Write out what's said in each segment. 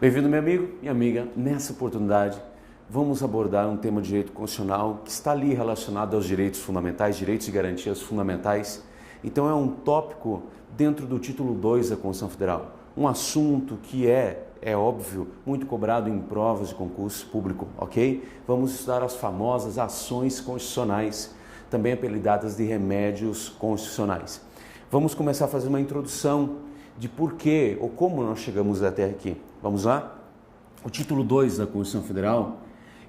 Bem-vindo, meu amigo e amiga. Nessa oportunidade, vamos abordar um tema de direito constitucional que está ali relacionado aos direitos fundamentais, direitos e garantias fundamentais. Então, é um tópico dentro do título 2 da Constituição Federal. Um assunto que é óbvio, muito cobrado em provas de concurso público, ok? Vamos estudar as famosas ações constitucionais, também apelidadas de remédios constitucionais. Vamos começar a fazer uma introdução de por que ou como nós chegamos até aqui. Vamos lá? O título 2 da Constituição Federal,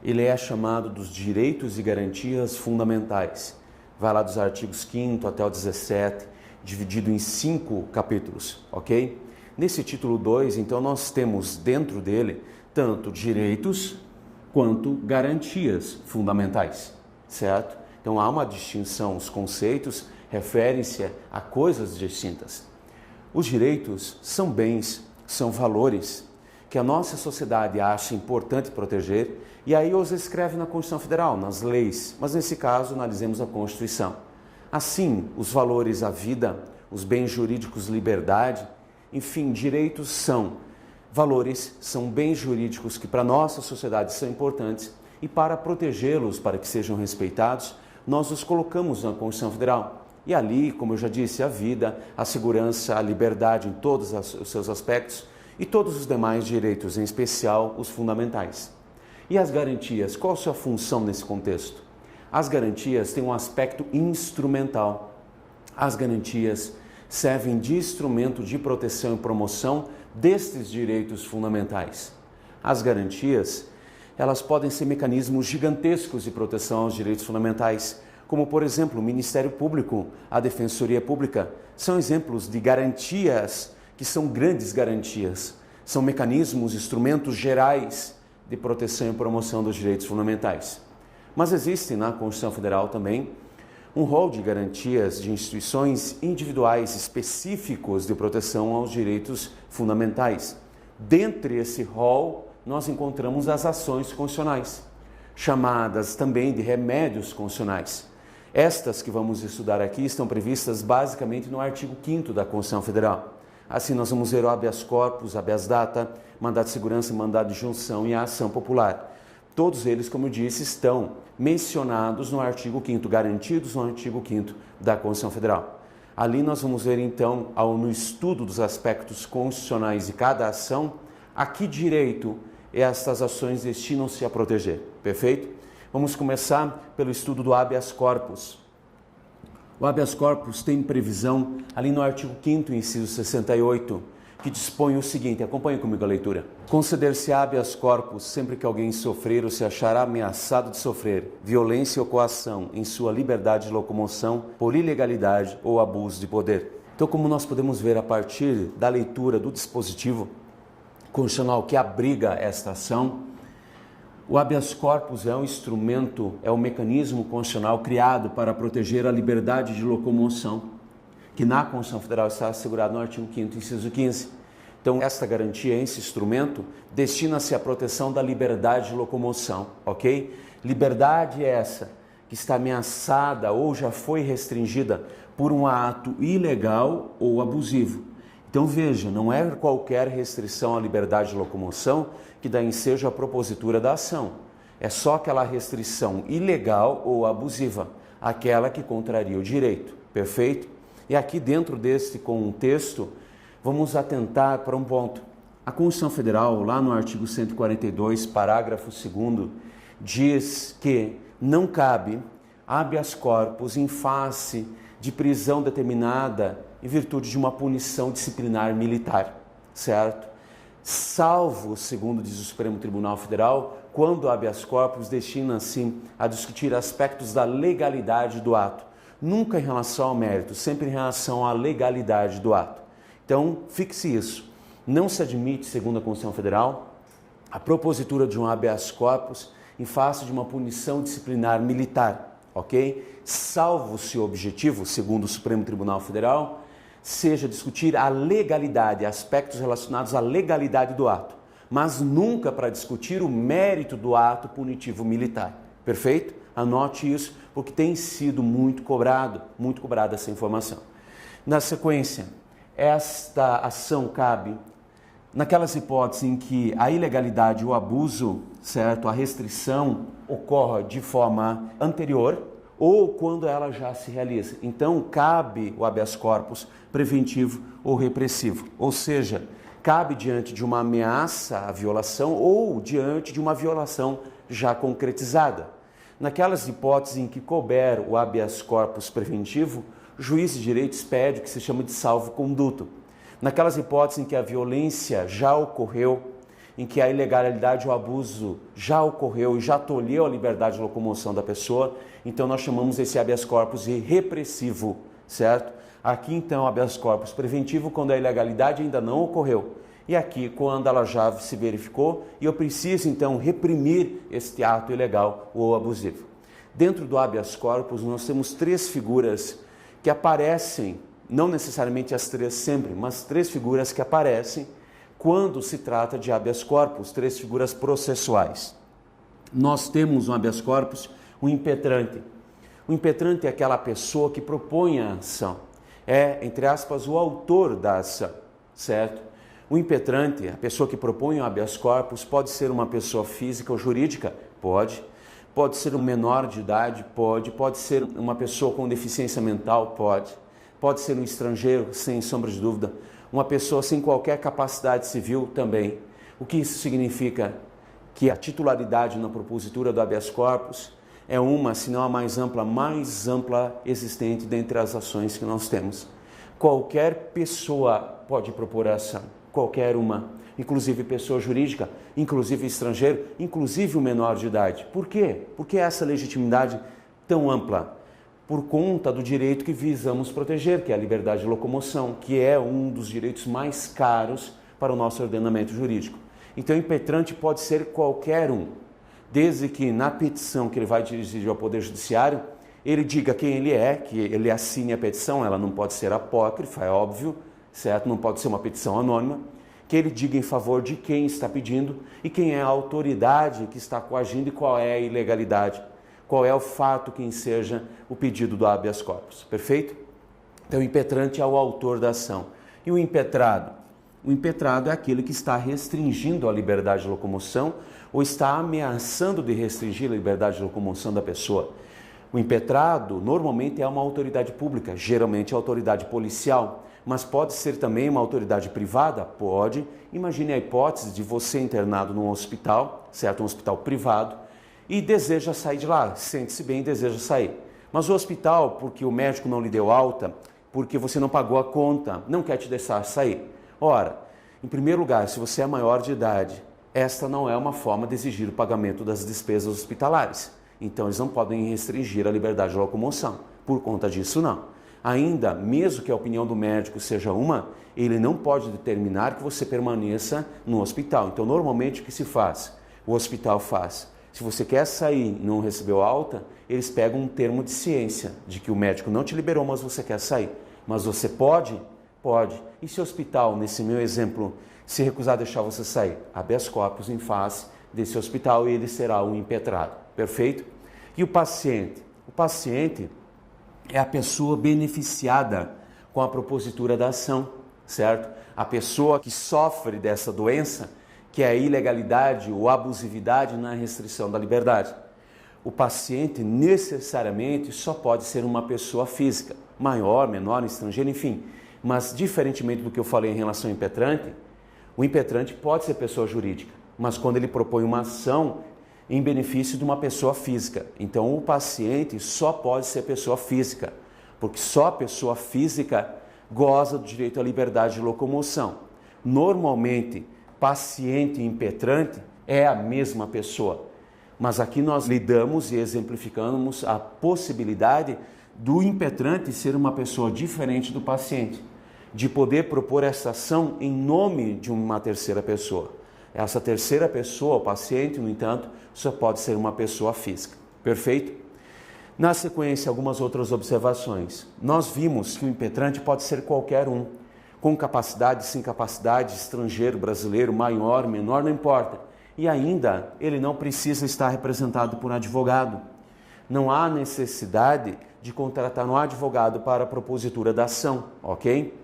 ele é chamado dos direitos e garantias fundamentais. Vai lá dos artigos 5º até o 17, dividido em 5 capítulos, ok? Nesse título 2, então, nós temos dentro dele tanto direitos quanto garantias fundamentais, certo? Então, há uma distinção, os conceitos referem-se a coisas distintas. Os direitos são bens, são valores que a nossa sociedade acha importante proteger e aí os escreve na Constituição Federal, nas leis, mas nesse caso analisemos a Constituição. Assim, os valores à vida, os bens jurídicos, liberdade, enfim, direitos são valores, são bens jurídicos que para a nossa sociedade são importantes e para protegê-los, para que sejam respeitados, nós os colocamos na Constituição Federal. E ali, como eu já disse, a vida, a segurança, a liberdade em todos os seus aspectos e todos os demais direitos, em especial os fundamentais. E as garantias, qual a sua função nesse contexto? As garantias têm um aspecto instrumental. As garantias servem de instrumento de proteção e promoção destes direitos fundamentais. As garantias, elas podem ser mecanismos gigantescos de proteção aos direitos fundamentais, como, por exemplo, o Ministério Público, a Defensoria Pública, são exemplos de garantias que são grandes garantias. São mecanismos, instrumentos gerais de proteção e promoção dos direitos fundamentais. Mas existe na Constituição Federal também um rol de garantias de instituições individuais específicos de proteção aos direitos fundamentais. Dentre esse rol, nós encontramos as ações constitucionais, chamadas também de remédios constitucionais. Estas que vamos estudar aqui estão previstas basicamente no artigo 5º da Constituição Federal. Assim, nós vamos ver o habeas corpus, habeas data, mandado de segurança, mandado de junção e a ação popular. Todos eles, como eu disse, estão mencionados no artigo 5º, garantidos no artigo 5º da Constituição Federal. Ali nós vamos ver, então, no estudo dos aspectos constitucionais de cada ação, a que direito estas ações destinam-se a proteger. Perfeito? Vamos começar pelo estudo do habeas corpus. O habeas corpus tem previsão ali no artigo 5º, inciso 68, que dispõe o seguinte, acompanhe comigo a leitura. Conceder-se habeas corpus sempre que alguém sofrer ou se achar ameaçado de sofrer violência ou coação em sua liberdade de locomoção por ilegalidade ou abuso de poder. Então, como nós podemos ver a partir da leitura do dispositivo constitucional que abriga esta ação, o habeas corpus é um instrumento, é um mecanismo constitucional criado para proteger a liberdade de locomoção, que na Constituição Federal está assegurado no artigo 5º, inciso 15. Então, esta garantia, esse instrumento, destina-se à proteção da liberdade de locomoção, ok? Liberdade essa que está ameaçada ou já foi restringida por um ato ilegal ou abusivo. Então, veja, não é qualquer restrição à liberdade de locomoção que dá ensejo à propositura da ação. É só aquela restrição ilegal ou abusiva, aquela que contraria o direito. Perfeito? E aqui dentro desse contexto, vamos atentar para um ponto. A Constituição Federal, lá no artigo 142, parágrafo 2º, diz que não cabe habeas corpus em face de prisão determinada em virtude de uma punição disciplinar militar, certo? Salvo, segundo diz o Supremo Tribunal Federal, quando o habeas corpus destina-se a discutir aspectos da legalidade do ato. Nunca em relação ao mérito, sempre em relação à legalidade do ato. Então, fixe isso. Não se admite, segundo a Constituição Federal, a propositura de um habeas corpus em face de uma punição disciplinar militar, ok? Salvo se o objetivo, segundo o Supremo Tribunal Federal, seja discutir a legalidade, aspectos relacionados à legalidade do ato, mas nunca para discutir o mérito do ato punitivo militar. Perfeito? Anote isso, porque tem sido muito cobrada essa informação. Na sequência, esta ação cabe Naquelas hipóteses em que a ilegalidade, o abuso, certo, a restrição ocorra de forma anterior ou quando ela já se realiza. Então, cabe o habeas corpus preventivo ou repressivo, ou seja, cabe diante de uma ameaça à violação ou diante de uma violação já concretizada. Naquelas hipóteses em que couber o habeas corpus preventivo, o juiz de direito expede o que se chama de salvo-conduto. Naquelas hipóteses em que a violência já ocorreu, em que a ilegalidade ou abuso já ocorreu e já tolheu a liberdade de locomoção da pessoa, então nós chamamos esse habeas corpus de repressivo, certo? Aqui então habeas corpus preventivo quando a ilegalidade ainda não ocorreu. E aqui quando ela já se verificou e eu preciso então reprimir este ato ilegal ou abusivo. Dentro do habeas corpus nós temos três figuras que aparecem, não necessariamente as três sempre, mas três figuras que aparecem quando se trata de habeas corpus, três figuras processuais. Nós temos no habeas corpus o impetrante. O impetrante é aquela pessoa que propõe a ação, é, entre aspas, o autor da ação, certo? O impetrante, a pessoa que propõe o habeas corpus, pode ser uma pessoa física ou jurídica? Pode. Pode ser um menor de idade? Pode. Pode ser uma pessoa com deficiência mental? Pode. Pode ser um estrangeiro, sem sombra de dúvida. Uma pessoa sem qualquer capacidade civil? Também. O que isso significa? Que a titularidade na propositura do habeas corpus é uma, se não a mais ampla existente dentre as ações que nós temos. Qualquer pessoa pode propor a ação, qualquer uma, inclusive pessoa jurídica, inclusive estrangeiro, inclusive o menor de idade. Por quê? Por que essa legitimidade tão ampla? Por conta do direito que visamos proteger, que é a liberdade de locomoção, que é um dos direitos mais caros para o nosso ordenamento jurídico. Então, o impetrante pode ser qualquer um, desde que na petição que ele vai dirigir ao Poder Judiciário, ele diga quem ele é, que ele assine a petição, ela não pode ser apócrifa, é óbvio, certo? Não pode ser uma petição anônima, que ele diga em favor de quem está pedindo e quem é a autoridade que está coagindo e qual é a ilegalidade, qual é o fato que enseja o pedido do habeas corpus, perfeito? Então, o impetrante é o autor da ação. E o impetrado? O impetrado é aquele que está restringindo a liberdade de locomoção ou está ameaçando de restringir a liberdade de locomoção da pessoa. O impetrado normalmente é uma autoridade pública, geralmente a autoridade policial, mas pode ser também uma autoridade privada? Pode. Imagine a hipótese de você internado num hospital, certo? Um hospital privado, e deseja sair de lá, sente-se bem e deseja sair. Mas o hospital, porque o médico não lhe deu alta, porque você não pagou a conta, não quer te deixar sair. Ora, em primeiro lugar, se você é maior de idade, esta não é uma forma de exigir o pagamento das despesas hospitalares. Então, eles não podem restringir a liberdade de locomoção. Por conta disso, não. Ainda, mesmo que a opinião do médico seja uma, ele não pode determinar que você permaneça no hospital. Então, normalmente, o que se faz? O hospital faz. Se você quer sair e não recebeu alta, eles pegam um termo de ciência, de que o médico não te liberou, mas você quer sair. Mas você pode? Pode. E se o hospital, nesse meu exemplo, se recusar a deixar você sair? Habeas corpus em face desse hospital e ele será um impetrado. Perfeito? E o paciente? O paciente é a pessoa beneficiada com a propositura da ação, certo? A pessoa que sofre dessa doença, que é a ilegalidade ou abusividade na restrição da liberdade. O paciente necessariamente só pode ser uma pessoa física, maior, menor, estrangeira, enfim. Mas, diferentemente do que eu falei em relação ao impetrante, o impetrante pode ser pessoa jurídica, mas quando ele propõe uma ação em benefício de uma pessoa física. Então, o paciente só pode ser pessoa física, porque só a pessoa física goza do direito à liberdade de locomoção. Normalmente, paciente e impetrante é a mesma pessoa, mas aqui nós lidamos e exemplificamos a possibilidade do impetrante ser uma pessoa diferente do paciente, de poder propor essa ação em nome de uma terceira pessoa. Essa terceira pessoa, o paciente, no entanto, só pode ser uma pessoa física. Perfeito? Na sequência, algumas outras observações. Nós vimos que o impetrante pode ser qualquer um, com capacidade, sem capacidade, estrangeiro, brasileiro, maior, menor, não importa. E ainda, ele não precisa estar representado por um advogado. Não há necessidade de contratar um advogado para a propositura da ação, ok?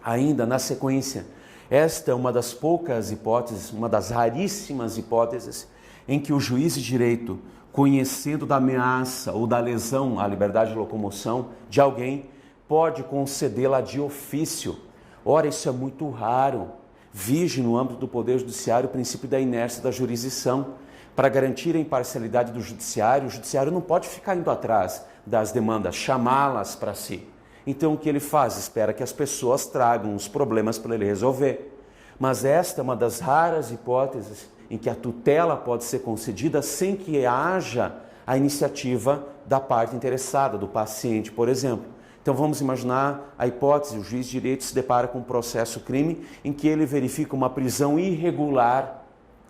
Ainda, na sequência, Esta é uma das poucas hipóteses, uma das raríssimas hipóteses em que o juiz de direito, conhecendo da ameaça ou da lesão à liberdade de locomoção de alguém, pode concedê-la de ofício. Ora, isso é muito raro. Vige no âmbito do Poder Judiciário o princípio da inércia da jurisdição. Para garantir a imparcialidade do judiciário, o judiciário não pode ficar indo atrás das demandas, chamá-las para si. Então o que ele faz? Espera que as pessoas tragam os problemas para ele resolver. Mas esta é uma das raras hipóteses em que a tutela pode ser concedida sem que haja a iniciativa da parte interessada, do paciente, por exemplo. Então vamos imaginar a hipótese, o juiz de direito se depara com um processo crime em que ele verifica uma prisão irregular,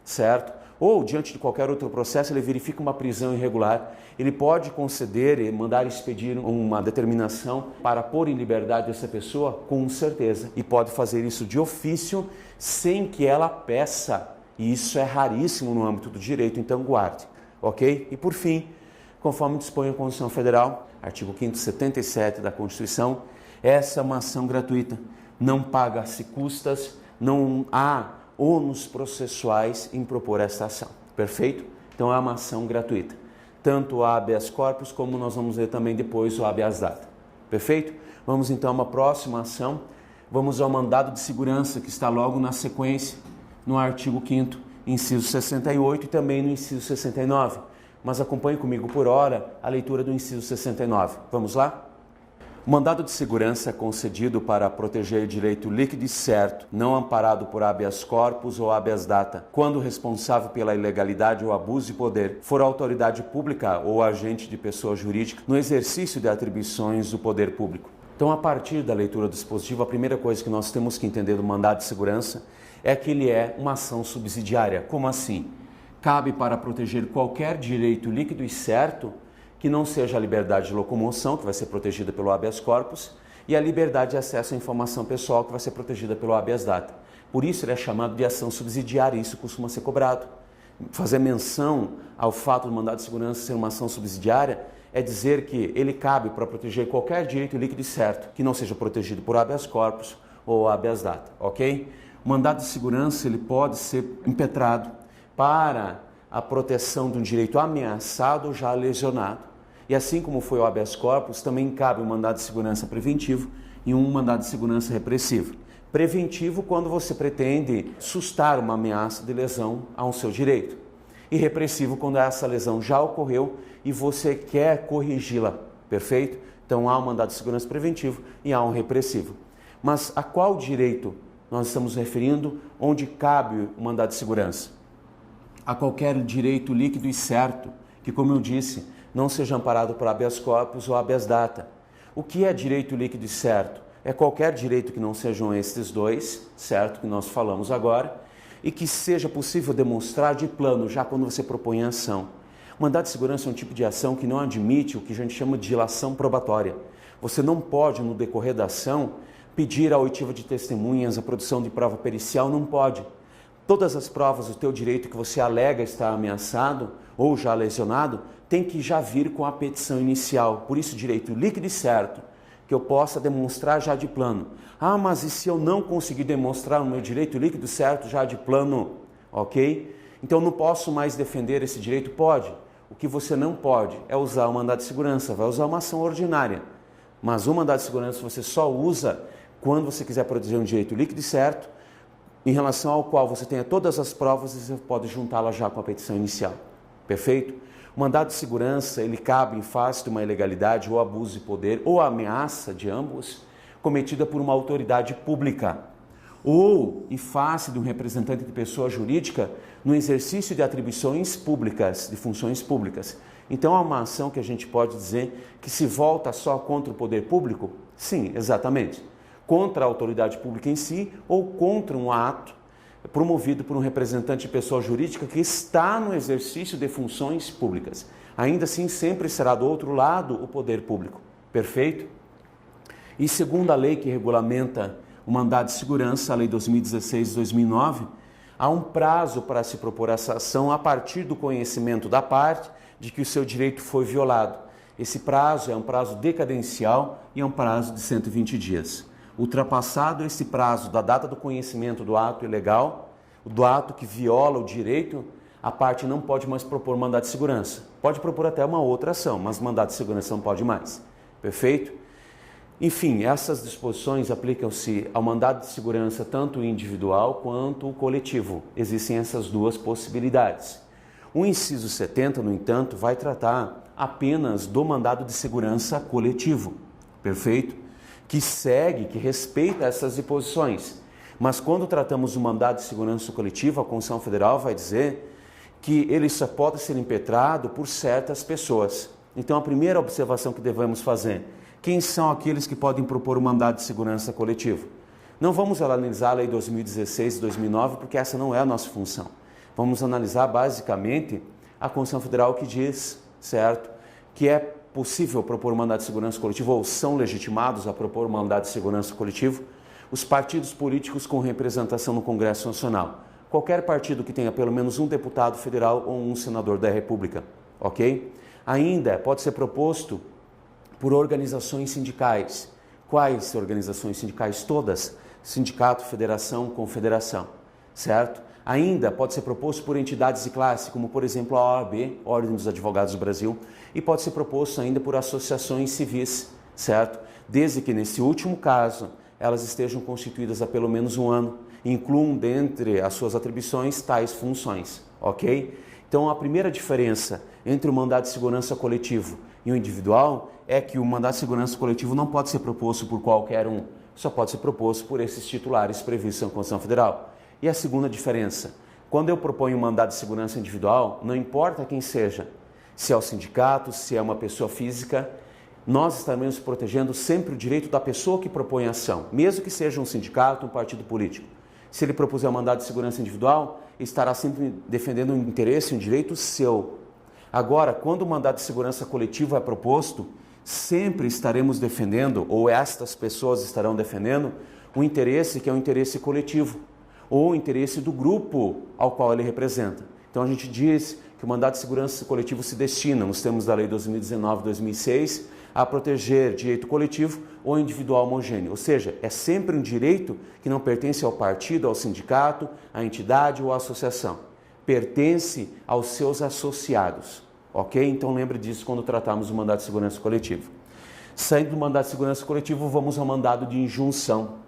certo? Ou, diante de qualquer outro processo, ele verifica uma prisão irregular. Ele pode conceder e mandar expedir uma determinação para pôr em liberdade essa pessoa, com certeza. E pode fazer isso de ofício, sem que ela peça. E isso é raríssimo no âmbito do direito, então guarde. Ok? E por fim, conforme dispõe a Constituição Federal, artigo 5º, 77 da Constituição, essa é uma ação gratuita. Não paga-se custas, não há ônus processuais em propor esta ação. Perfeito? Então é uma ação gratuita. Tanto o habeas corpus, como nós vamos ver também depois o habeas data. Perfeito? Vamos então a uma próxima ação. Vamos ao mandado de segurança, que está logo na sequência, no artigo 5º, inciso 68 e também no inciso 69. Mas acompanhe comigo por hora a leitura do inciso 69. Vamos lá? O mandado de segurança é concedido para proteger direito líquido e certo, não amparado por habeas corpus ou habeas data, quando o responsável pela ilegalidade ou abuso de poder for a autoridade pública ou agente de pessoa jurídica no exercício de atribuições do poder público. Então, a partir da leitura do dispositivo, a primeira coisa que nós temos que entender do mandado de segurança é que ele é uma ação subsidiária. Como assim? Cabe para proteger qualquer direito líquido e certo que não seja a liberdade de locomoção, que vai ser protegida pelo habeas corpus, e a liberdade de acesso à informação pessoal, que vai ser protegida pelo habeas data. Por isso ele é chamado de ação subsidiária, e isso costuma ser cobrado. Fazer menção ao fato do mandado de segurança ser uma ação subsidiária é dizer que ele cabe para proteger qualquer direito líquido e certo, que não seja protegido por habeas corpus ou habeas data, ok? O mandado de segurança ele pode ser impetrado para a proteção de um direito ameaçado ou já lesionado. E assim como foi o habeas corpus, também cabe um mandado de segurança preventivo e um mandado de segurança repressivo. Preventivo quando você pretende sustar uma ameaça de lesão a um seu direito. E repressivo quando essa lesão já ocorreu e você quer corrigi-la. Perfeito? Então há um mandado de segurança preventivo e há um repressivo. Mas a qual direito nós estamos referindo onde cabe o mandado de segurança? A qualquer direito líquido e certo, que, como eu disse, não seja amparado por habeas corpus ou habeas data. O que é direito líquido e certo? É qualquer direito que não sejam estes dois, certo, que nós falamos agora, e que seja possível demonstrar de plano, já quando você propõe a ação. O mandado de segurança é um tipo de ação que não admite o que a gente chama de dilação probatória. Você não pode, no decorrer da ação, pedir a oitiva de testemunhas, a produção de prova pericial, não pode. Todas as provas do teu direito que você alega estar ameaçado ou já lesionado, tem que já vir com a petição inicial. Por isso, direito líquido e certo, que eu possa demonstrar já de plano. Ah, mas e se eu não conseguir demonstrar o meu direito líquido e certo já de plano? Ok? Então, não posso mais defender esse direito? Pode. O que você não pode é usar o mandado de segurança, vai usar uma ação ordinária. Mas o mandado de segurança você só usa quando você quiser proteger um direito líquido e certo, em relação ao qual você tenha todas as provas e você pode juntá-la já com a petição inicial. Perfeito? O mandado de segurança, ele cabe em face de uma ilegalidade ou abuso de poder ou ameaça de ambos, cometida por uma autoridade pública, ou em face de um representante de pessoa jurídica no exercício de atribuições públicas, de funções públicas. Então, é uma ação que a gente pode dizer que se volta só contra o poder público? Sim, exatamente. Contra a autoridade pública em si ou contra um ato promovido por um representante de pessoa jurídica que está no exercício de funções públicas. Ainda assim, sempre será do outro lado o poder público. Perfeito? E segundo a lei que regulamenta o mandado de segurança, a Lei 2016-2009, há um prazo para se propor essa ação a partir do conhecimento da parte de que o seu direito foi violado. Esse prazo é um prazo decadencial e é um prazo de 120 dias. Ultrapassado esse prazo da data do conhecimento do ato ilegal, do ato que viola o direito, a parte não pode mais propor mandado de segurança. Pode propor até uma outra ação, mas mandado de segurança não pode mais. Perfeito? Enfim, essas disposições aplicam-se ao mandado de segurança tanto individual quanto coletivo. Existem essas duas possibilidades. O inciso 70, no entanto, vai tratar apenas do mandado de segurança coletivo. Perfeito? Que segue, que respeita essas disposições. Mas quando tratamos do mandado de segurança coletivo, a Constituição Federal vai dizer que ele só pode ser impetrado por certas pessoas. Então, a primeira observação que devemos fazer: quem são aqueles que podem propor o mandado de segurança coletivo? Não vamos analisar a Lei 2016 e 2009, porque essa não é a nossa função. Vamos analisar basicamente a Constituição Federal que diz, certo, que é possível propor um mandado de segurança coletivo ou são legitimados a propor um mandado de segurança coletivo os partidos políticos com representação no Congresso Nacional. Qualquer partido que tenha pelo menos um deputado federal ou um senador da República, ok? Ainda pode ser proposto por organizações sindicais. Quais organizações sindicais? Todas. Sindicato, federação, confederação, certo? Ainda pode ser proposto por entidades de classe, como por exemplo a OAB, Ordem dos Advogados do Brasil, e pode ser proposto ainda por associações civis, certo? Desde que nesse último caso elas estejam constituídas há pelo menos um ano, incluam dentre as suas atribuições tais funções, ok? Então a primeira diferença entre o mandado de segurança coletivo e o individual é que o mandado de segurança coletivo não pode ser proposto por qualquer um, só pode ser proposto por esses titulares previstos na Constituição Federal. E a segunda diferença, quando eu proponho um mandado de segurança individual, não importa quem seja, se é o sindicato, se é uma pessoa física, nós estaremos protegendo sempre o direito da pessoa que propõe a ação, mesmo que seja um sindicato, um partido político. Se ele propuser um mandado de segurança individual, estará sempre defendendo um interesse, um direito seu. Agora, quando o mandado de segurança coletivo é proposto, sempre estaremos defendendo, ou estas pessoas estarão defendendo, um interesse que é um interesse coletivo, ou o interesse do grupo ao qual ele representa. Então a gente diz que o mandado de segurança coletivo se destina, nos termos da Lei 2019-2006, a proteger direito coletivo ou individual homogêneo. Ou seja, é sempre um direito que não pertence ao partido, ao sindicato, à entidade ou à associação. Pertence aos seus associados. Ok? Então lembre disso quando tratarmos do mandado de segurança coletivo. Saindo do mandado de segurança coletivo, vamos ao mandado de injunção.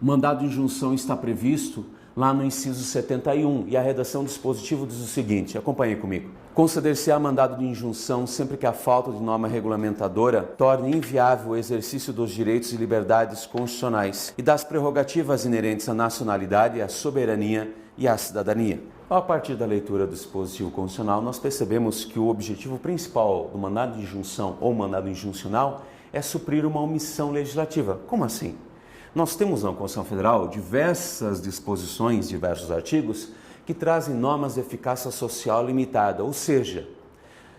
O mandado de injunção está previsto lá no inciso 71 e a redação do dispositivo diz o seguinte, acompanhe comigo. Conceder-se-á mandado de injunção sempre que a falta de norma regulamentadora torne inviável o exercício dos direitos e liberdades constitucionais e das prerrogativas inerentes à nacionalidade, à soberania e à cidadania. A partir da leitura do dispositivo constitucional, nós percebemos que o objetivo principal do mandado de injunção ou mandado injuncional é suprir uma omissão legislativa. Como assim? Nós temos na Constituição Federal diversas disposições, diversos artigos, que trazem normas de eficácia social limitada, ou seja,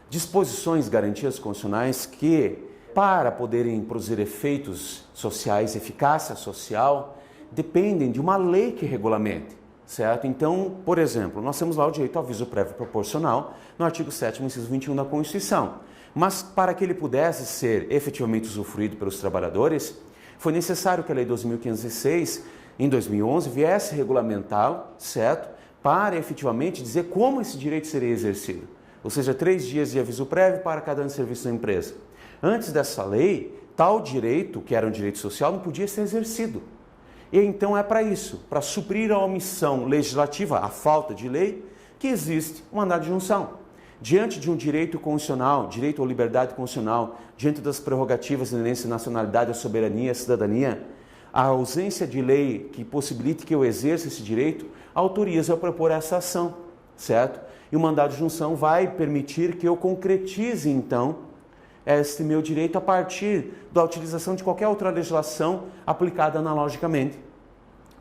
disposições, garantias constitucionais que, para poderem produzir efeitos sociais, eficácia social, dependem de uma lei que regulamente, certo? Então, por exemplo, nós temos lá o direito ao aviso prévio proporcional no artigo 7º, inciso 21 da Constituição. Mas para que ele pudesse ser efetivamente usufruído pelos trabalhadores, foi necessário que a Lei 2.506, em 2011, viesse regulamentá-lo, certo? Para efetivamente dizer como esse direito seria exercido. Ou seja, 3 dias de aviso prévio para cada ano de serviço da empresa. Antes dessa lei, tal direito, que era um direito social, não podia ser exercido. E então é para isso, para suprir a omissão legislativa, a falta de lei, que existe o mandado de injunção. Diante de um direito constitucional, direito ou liberdade constitucional, diante das prerrogativas inerentes à nacionalidade, à soberania, à cidadania, a ausência de lei que possibilite que eu exerça esse direito, autoriza eu propor essa ação, certo? E o mandado de injunção vai permitir que eu concretize, então, este meu direito a partir da utilização de qualquer outra legislação aplicada analogicamente.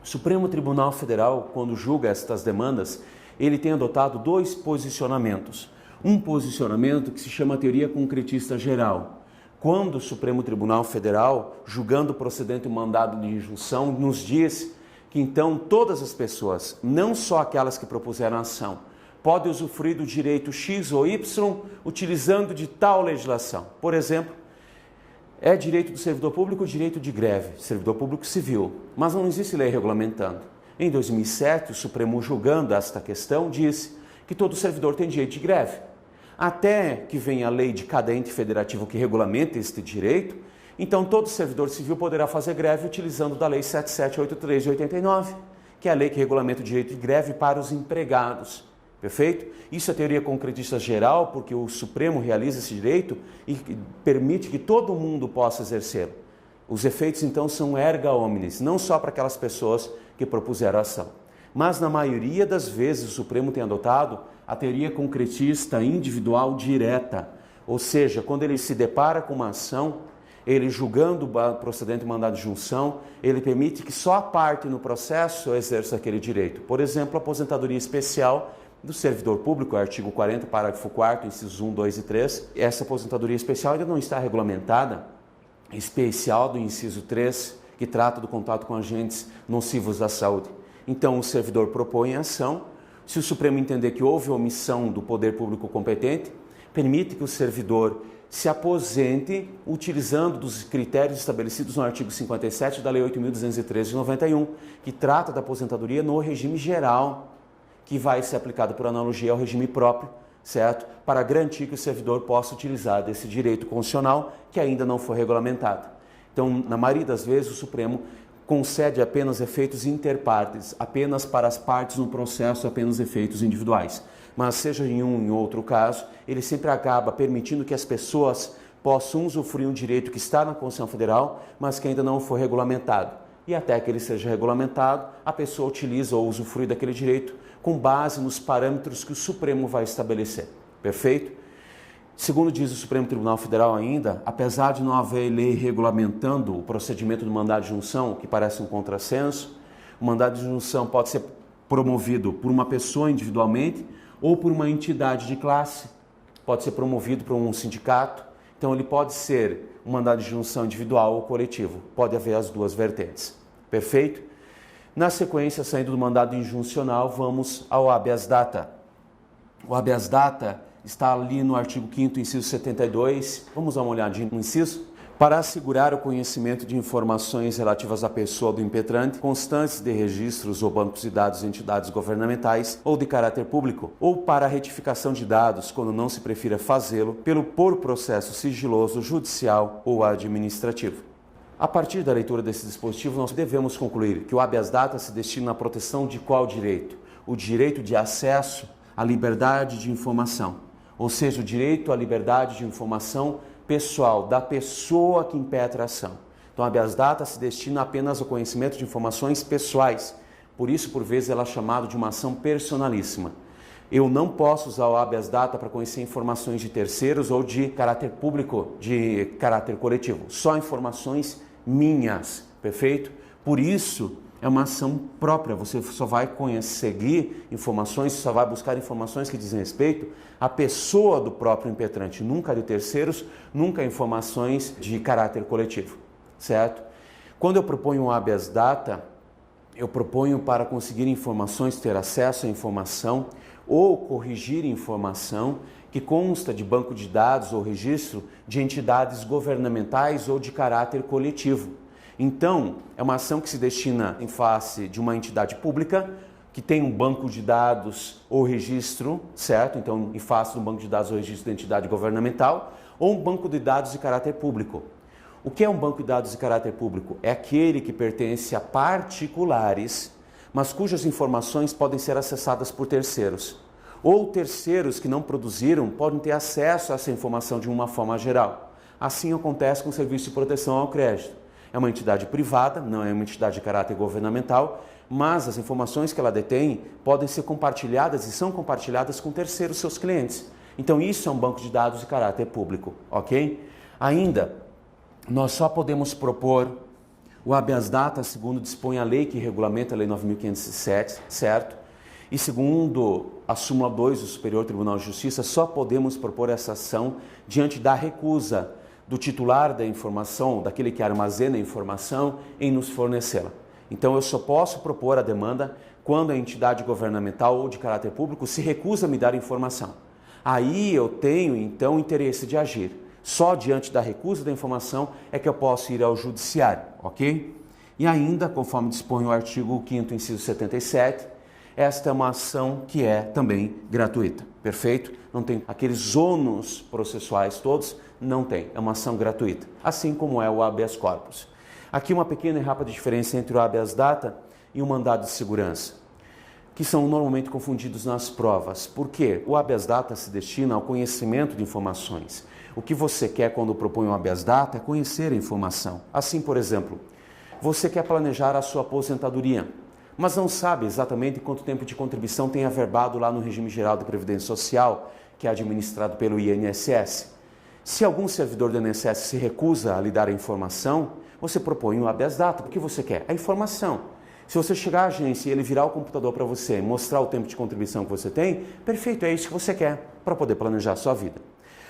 O Supremo Tribunal Federal, quando julga estas demandas, ele tem adotado 2 posicionamentos. Um posicionamento que se chama teoria concretista geral. Quando o Supremo Tribunal Federal, julgando procedente o mandado de injunção, nos diz que então todas as pessoas, não só aquelas que propuseram a ação, podem usufruir do direito X ou Y utilizando de tal legislação. Por exemplo, É direito do servidor público o direito de greve, servidor público civil, mas não existe lei regulamentando. Em 2007, o Supremo, julgando esta questão, disse que todo servidor tem direito de greve. Até que venha a lei de cada ente federativo que regulamenta este direito, então todo servidor civil poderá fazer greve utilizando da Lei 7783 de 89, que é a lei que regulamenta o direito de greve para os empregados. Perfeito? Isso é teoria concretista geral, porque o Supremo realiza esse direito e permite que todo mundo possa exercê-lo. Os efeitos, então, são erga omnes, não só para aquelas pessoas que propuseram a ação. Mas, na maioria das vezes, o Supremo tem adotado a teoria concretista individual direta. Ou seja, quando ele se depara com uma ação, ele julgando o procedente mandado de junção, ele permite que só a parte no processo exerça aquele direito. Por exemplo, a aposentadoria especial do servidor público, artigo 40, parágrafo 4º, incisos 1, 2 e 3. Essa aposentadoria especial ainda não está regulamentada, especial do inciso 3, que trata do contato com agentes nocivos da saúde. Então, o servidor propõe a ação. Se o Supremo entender que houve omissão do poder público competente, permite que o servidor se aposente utilizando dos critérios estabelecidos no artigo 57 da Lei 8.213 de 91, que trata da aposentadoria no regime geral, que vai ser aplicado por analogia ao regime próprio, certo? Para garantir que o servidor possa utilizar desse direito constitucional que ainda não foi regulamentado. Então, na maioria das vezes, o Supremo concede apenas efeitos interpartes, apenas para as partes no processo, apenas efeitos individuais. Mas seja em um ou em outro caso, ele sempre acaba permitindo que as pessoas possam usufruir um direito que está na Constituição Federal, mas que ainda não foi regulamentado. E até que ele seja regulamentado, a pessoa utiliza ou usufrui daquele direito com base nos parâmetros que o Supremo vai estabelecer. Perfeito? Segundo diz o Supremo Tribunal Federal ainda, apesar de não haver lei regulamentando o procedimento do mandado de junção, que parece um contrassenso, o mandado de junção pode ser promovido por uma pessoa individualmente ou por uma entidade de classe, pode ser promovido por um sindicato, então ele pode ser um mandado de junção individual ou coletivo, pode haver as duas vertentes. Perfeito? Na sequência, saindo do mandado injuncional, vamos ao habeas data. O habeas data está ali no artigo 5º, inciso 72. Vamos dar uma olhadinha no inciso? Para assegurar o conhecimento de informações relativas à pessoa do impetrante, constantes de registros ou bancos de dados de entidades governamentais ou de caráter público, ou para a retificação de dados, quando não se prefira fazê-lo, por processo sigiloso, judicial ou administrativo. A partir da leitura desse dispositivo, nós devemos concluir que o habeas data se destina à proteção de qual direito? O direito de acesso à liberdade de informação, ou seja, o direito à liberdade de informação pessoal, da pessoa que impetra a ação. Então, o habeas data se destina apenas ao conhecimento de informações pessoais, por isso, por vezes, ela é chamada de uma ação personalíssima. Eu não posso usar o habeas data para conhecer informações de terceiros ou de caráter público, de caráter coletivo, só informações minhas, perfeito? Por isso, é uma ação própria, você só vai conseguir informações, só vai buscar informações que dizem respeito à pessoa do próprio impetrante, nunca de terceiros, nunca informações de caráter coletivo, certo? Quando eu proponho um habeas data, eu proponho para conseguir informações, ter acesso à informação ou corrigir informação que consta de banco de dados ou registro de entidades governamentais ou de caráter coletivo. Então, é uma ação que se destina em face de uma entidade pública que tem um banco de dados ou registro, certo? Então, em face de um banco de dados ou registro de entidade governamental, ou um banco de dados de caráter público. O que é um banco de dados de caráter público? É aquele que pertence a particulares, mas cujas informações podem ser acessadas por terceiros. Ou terceiros que não produziram podem ter acesso a essa informação de uma forma geral. Assim acontece com o Serviço de Proteção ao Crédito. É uma entidade privada, não é uma entidade de caráter governamental, mas as informações que ela detém podem ser compartilhadas e são compartilhadas com terceiros, seus clientes. Então isso é um banco de dados de caráter público, ok? Ainda, nós só podemos propor o habeas data, segundo dispõe a lei que regulamenta a Lei 9.507, certo? E segundo a súmula 2 do Superior Tribunal de Justiça, só podemos propor essa ação diante da recusa do titular da informação, daquele que armazena a informação, em nos fornecê-la. Então, eu só posso propor a demanda quando a entidade governamental ou de caráter público se recusa a me dar informação. Aí eu tenho, então, interesse de agir. Só diante da recusa da informação é que eu posso ir ao judiciário, ok? E ainda, conforme dispõe o artigo 5º, inciso 77, esta é uma ação que é também gratuita, perfeito? Não tem aqueles ônus processuais todos, não tem, é uma ação gratuita, assim como é o habeas corpus. Aqui uma pequena e rápida diferença entre o habeas data e o mandado de segurança, que são normalmente confundidos nas provas. Por quê? O habeas data se destina ao conhecimento de informações. O que você quer quando propõe um habeas data é conhecer a informação. Assim, por exemplo, você quer planejar a sua aposentadoria, mas não sabe exatamente quanto tempo de contribuição tem averbado lá no Regime Geral de Previdência Social, que é administrado pelo INSS. Se algum servidor do INSS se recusa a lhe dar a informação, você propõe um habeas data. O que você quer? A informação. Se você chegar à agência e ele virar o computador para você e mostrar o tempo de contribuição que você tem, perfeito, é isso que você quer para poder planejar a sua vida.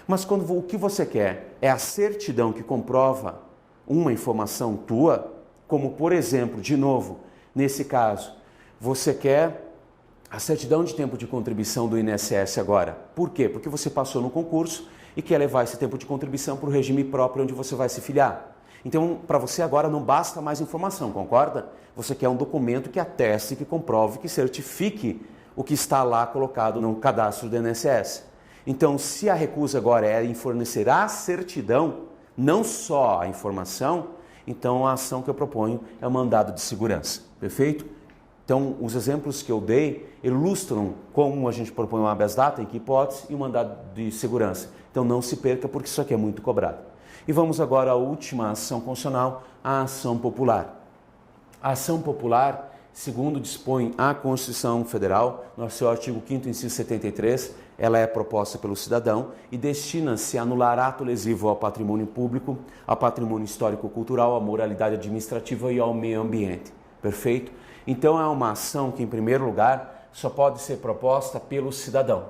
Mas quando o que você quer é a certidão que comprova uma informação tua, como por exemplo, de novo, nesse caso, você quer a certidão de tempo de contribuição do INSS agora. Por quê? Porque você passou no concurso e quer levar esse tempo de contribuição para o regime próprio onde você vai se filiar. Então, para você agora não basta mais informação, concorda? Você quer um documento que ateste, que comprove, que certifique o que está lá colocado no cadastro do INSS. Então, se a recusa agora é em fornecer a certidão, não só a informação, então a ação que eu proponho é o mandado de segurança, perfeito? Então, os exemplos que eu dei ilustram como a gente propõe um habeas data, em que hipótese, e um mandado de segurança. Então, não se perca, porque isso aqui é muito cobrado. E vamos agora à última ação constitucional, a ação popular. A ação popular, segundo dispõe a Constituição Federal, no seu artigo 5º, inciso 73, ela é proposta pelo cidadão e destina-se a anular ato lesivo ao patrimônio público, ao patrimônio histórico-cultural, à moralidade administrativa e ao meio ambiente. Perfeito? Então é uma ação que, em primeiro lugar, só pode ser proposta pelo cidadão.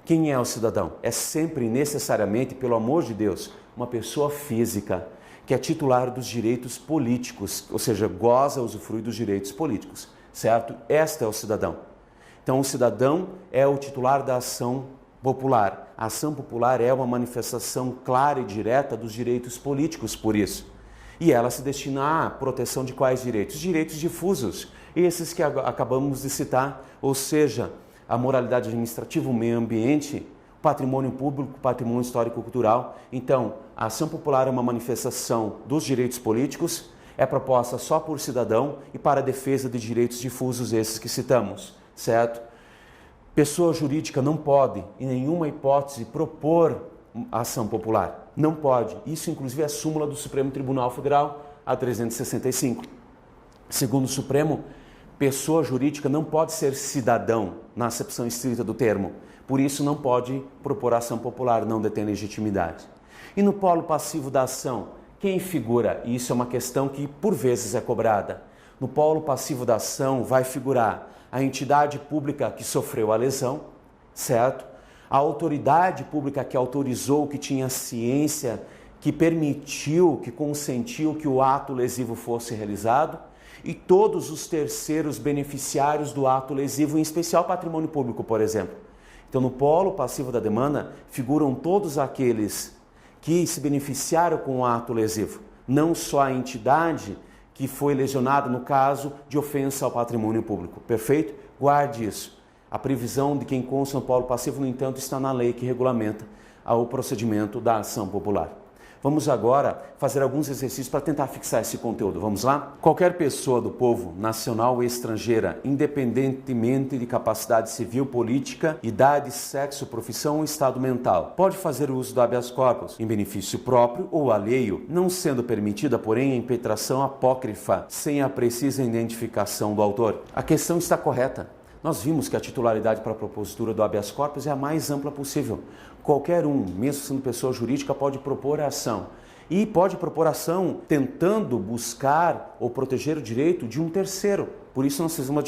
Quem é o cidadão? É sempre necessariamente, pelo amor de Deus, uma pessoa física que é titular dos direitos políticos, ou seja, goza, usufrui dos direitos políticos, certo? Este é o cidadão. Então, o cidadão é o titular da ação popular. A ação popular é uma manifestação clara e direta dos direitos políticos, por isso. E ela se destina à proteção de quais direitos? Direitos difusos, esses que acabamos de citar, ou seja, a moralidade administrativa, o meio ambiente, patrimônio público, patrimônio histórico-cultural. Então, a ação popular é uma manifestação dos direitos políticos, é proposta só por cidadão e para a defesa de direitos difusos, esses que citamos, certo? Pessoa jurídica não pode, em nenhuma hipótese, propor ação popular. Não pode. Isso, inclusive, é a súmula do Supremo Tribunal Federal, a 365. Segundo o Supremo, pessoa jurídica não pode ser cidadão, na acepção estrita do termo. Por isso, não pode propor ação popular, não detém legitimidade. E no polo passivo da ação, quem figura? E isso é uma questão que, por vezes, é cobrada. No polo passivo da ação vai figurar a entidade pública que sofreu a lesão, certo? A autoridade pública que autorizou, que tinha ciência, que permitiu, que consentiu que o ato lesivo fosse realizado, e todos os terceiros beneficiários do ato lesivo, em especial patrimônio público, por exemplo. Então, no polo passivo da demanda, figuram todos aqueles que se beneficiaram com o ato lesivo, não só a entidade que foi lesionada no caso de ofensa ao patrimônio público. Perfeito? Guarde isso. A previsão de quem consta no polo passivo, no entanto, está na lei que regulamenta o procedimento da ação popular. Vamos agora fazer alguns exercícios para tentar fixar esse conteúdo. Vamos lá? Qualquer pessoa do povo, nacional ou estrangeira, independentemente de capacidade civil, política, idade, sexo, profissão ou estado mental, pode fazer uso do habeas corpus em benefício próprio ou alheio, não sendo permitida, porém, a impetração apócrifa sem a precisa identificação do autor. A questão está correta. Nós vimos que a titularidade para a propositura do habeas corpus é a mais ampla possível. Qualquer um, mesmo sendo pessoa jurídica, pode propor a ação. E pode propor a ação tentando buscar ou proteger o direito de um terceiro. Por isso nós fizemos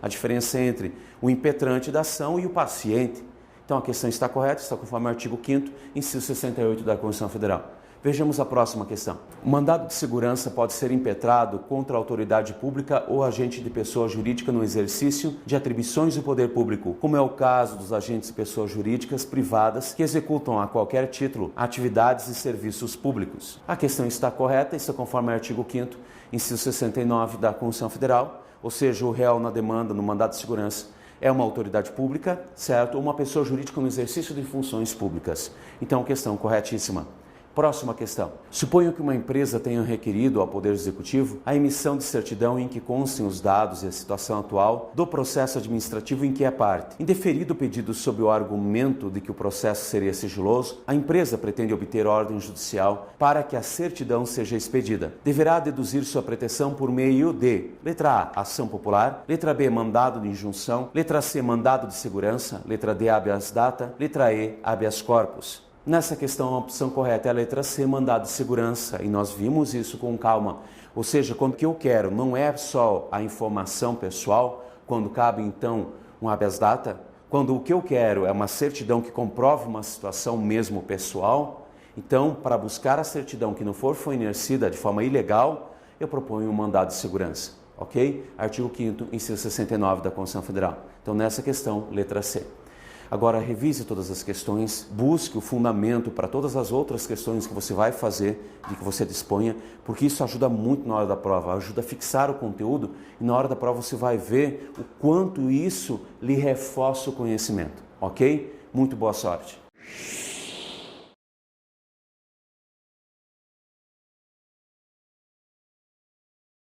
a diferença entre o impetrante da ação e o paciente. Então a questão está correta, está conforme o artigo 5º, inciso 68 da Constituição Federal. Vejamos a próxima questão. O mandado de segurança pode ser impetrado contra a autoridade pública ou agente de pessoa jurídica no exercício de atribuições do poder público, como é o caso dos agentes de pessoas jurídicas privadas que executam a qualquer título atividades e serviços públicos. A questão está correta, está conforme o artigo 5º, inciso 69 da Constituição Federal, ou seja, o réu na demanda no mandado de segurança é uma autoridade pública, certo? Ou uma pessoa jurídica no exercício de funções públicas. Então, questão corretíssima. Próxima questão. Suponho que uma empresa tenha requerido ao Poder Executivo a emissão de certidão em que constem os dados e a situação atual do processo administrativo em que é parte. Indeferido o pedido sob o argumento de que o processo seria sigiloso, a empresa pretende obter ordem judicial para que a certidão seja expedida. Deverá deduzir sua pretensão por meio de: letra A, ação popular; letra B, mandado de injunção; letra C, mandado de segurança; letra D, habeas data; letra E, habeas corpus. Nessa questão, a opção correta é a letra C, mandado de segurança, e nós vimos isso com calma. Ou seja, quando o que eu quero não é só a informação pessoal, quando cabe então um habeas data, quando o que eu quero é uma certidão que comprove uma situação mesmo pessoal, então, para buscar a certidão que não for fornecida de forma ilegal, eu proponho um mandado de segurança, ok? Artigo 5º, inciso 69 da Constituição Federal. Então, nessa questão, letra C. Agora, revise todas as questões, busque o fundamento para todas as outras questões que você vai fazer, de que você disponha, porque isso ajuda muito na hora da prova, ajuda a fixar o conteúdo e na hora da prova você vai ver o quanto isso lhe reforça o conhecimento, ok? Muito boa sorte!